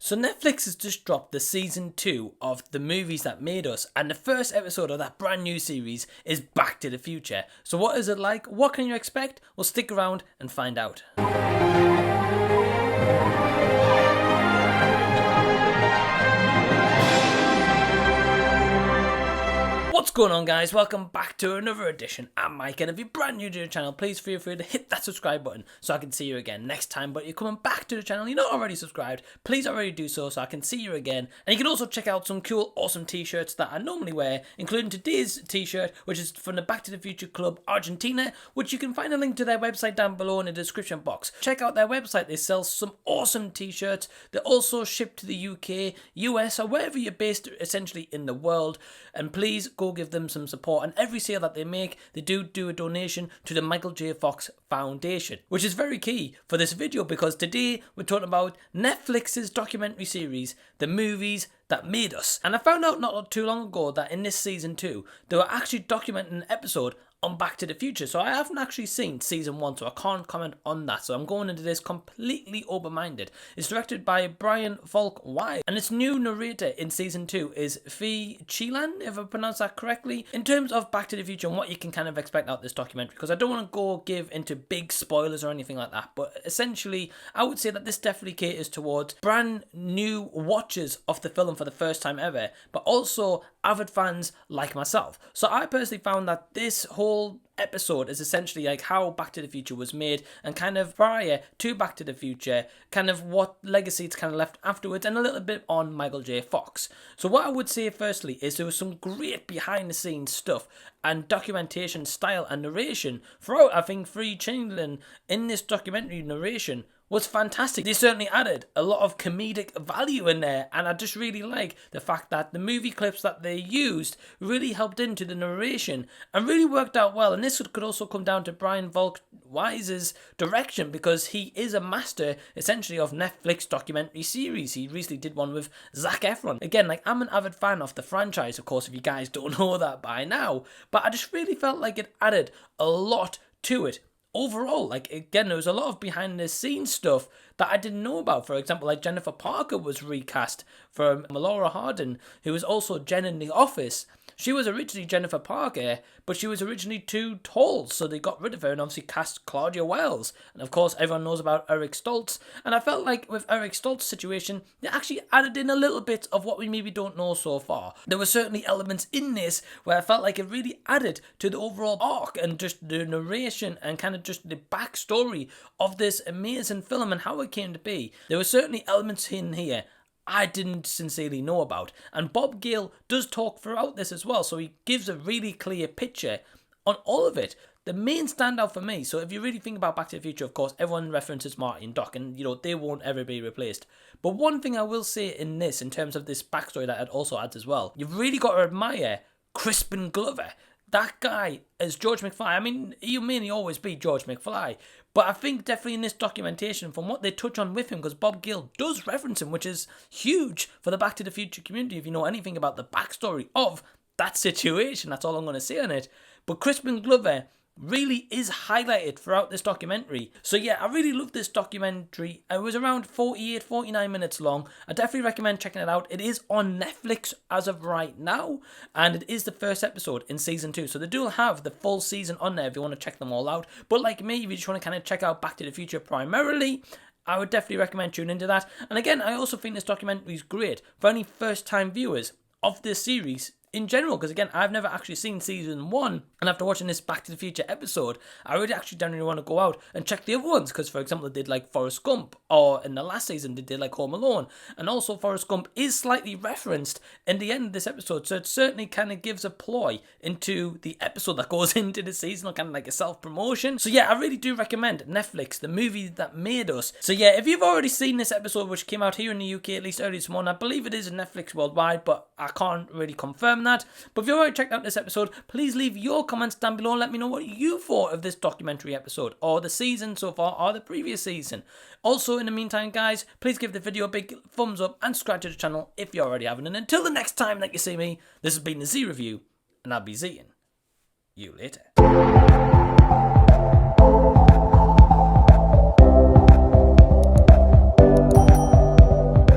So Netflix has just dropped the season 2 of The Movies That Made Us, and the first episode of that brand new series is Back to the Future. So what is it like? What can you expect? Well, stick around and find out. What's going on, guys? Welcome back to another edition. I'm Mike, and if you're brand new to the channel, please feel free to hit that subscribe button so I can see you again next time. But you're coming back to the channel, you're not already subscribed, please already do so I can see you again. And you can also check out some cool, awesome t-shirts that I normally wear, including today's t-shirt, which is from the Back to the Future Club Argentina, which you can find a link to their website down below in the description box. Check out their website, they sell some awesome t-shirts. They're also shipped to the UK, US, or wherever you're based essentially in the world. And please go give them some support, and every sale that they make, they do a donation to the Michael J. Fox Foundation, which is very key for this video because today we're talking about Netflix's documentary series, The Movies That Made Us. And I found out not too long ago that in this season 2, they were actually documenting an episode on Back to the Future. So I haven't actually seen season 1, so I can't comment on that. So I'm going into this completely open-minded. It's directed by Brian Volk-Weiss, and its new narrator in season 2 is Fee Chilan, if I pronounce that correctly. In terms of Back to the Future and what you can kind of expect out of this documentary, because I don't want to give into big spoilers or anything like that, but essentially I would say that this definitely caters towards brand new watchers of the film for the first time ever, but also avid fans like myself. So I personally found that this whole episode is essentially like how Back to the Future was made, and kind of prior to Back to the Future, kind of what legacy it's kind of left afterwards, and a little bit on Michael J. Fox. So what I would say firstly is there was some great behind the scenes stuff and documentation style and narration throughout. I think Fee Chilan in this documentary narration was fantastic. They certainly added a lot of comedic value in there, and I just really like the fact that the movie clips that they used really helped into the narration and really worked out well. And this could also come down to Brian Volk-Weiss's direction, because he is a master essentially of Netflix documentary series. He recently did one with Zac Efron. Again, like, I'm an avid fan of the franchise, of course, if you guys don't know that by now, but I just really felt like it added a lot to it. Overall, like, again, there was a lot of behind the scenes stuff that I didn't know about. For example, like Jennifer Parker was recast for Melora Hardin, who was also Jen in The Office. She was originally Jennifer Parker, but she was originally too tall, so they got rid of her and obviously cast Claudia Wells. And of course, everyone knows about Eric Stoltz. And I felt like with Eric Stoltz's situation, they actually added in a little bit of what we maybe don't know so far. There were certainly elements in this where I felt like it really added to the overall arc and just the narration and kind of just the backstory of this amazing film and how it came to be. There were certainly elements in here I didn't sincerely know about. And Bob Gale does talk throughout this as well, so he gives a really clear picture on all of it. The main standout for me, so if you really think about Back to the Future, of course, everyone references Marty and Doc, and, you know, they won't ever be replaced. But one thing I will say in this, in terms of this backstory that it also adds as well, you've really got to admire Crispin Glover. That guy as George McFly, I mean, he may always be George McFly, but I think definitely in this documentation, from what they touch on with him, because Bob Gale does reference him, which is huge for the Back to the Future community, if you know anything about the backstory of that situation. That's all I'm going to say on it. But Crispin Glover really is highlighted throughout this documentary. So yeah, I really love this documentary. It was around 49 minutes long. I definitely recommend checking it out. It is on Netflix as of right now, and it is the first episode in season 2. So they do have the full season on there if you want to check them all out. But like me, if you just want to kind of check out Back to the Future primarily, I would definitely recommend tuning into that. And again, I also think this documentary is great for any first-time viewers of this series in general, because again, I've never actually seen season 1, and after watching this Back to the Future episode, I really actually generally want to go out and check the other ones, because for example, they did like Forrest Gump, or in the last season they did like Home Alone, and also Forrest Gump is slightly referenced in the end of this episode, so it certainly kind of gives a ploy into the episode that goes into the season, or kind of like a self-promotion. So yeah, I really do recommend Netflix, The Movie That Made Us. So yeah, if you've already seen this episode, which came out here in the UK at least early this morning, I believe it is in Netflix worldwide, but I can't really confirm that. But if you've already checked out this episode, please leave your comments down below and let me know what you thought of this documentary episode, or the season so far, or the previous season. Also, in the meantime, guys, please give the video a big thumbs up and subscribe to the channel if you already haven't. And until the next time that you see me, this has been the Z Review, and I'll be seeing you later.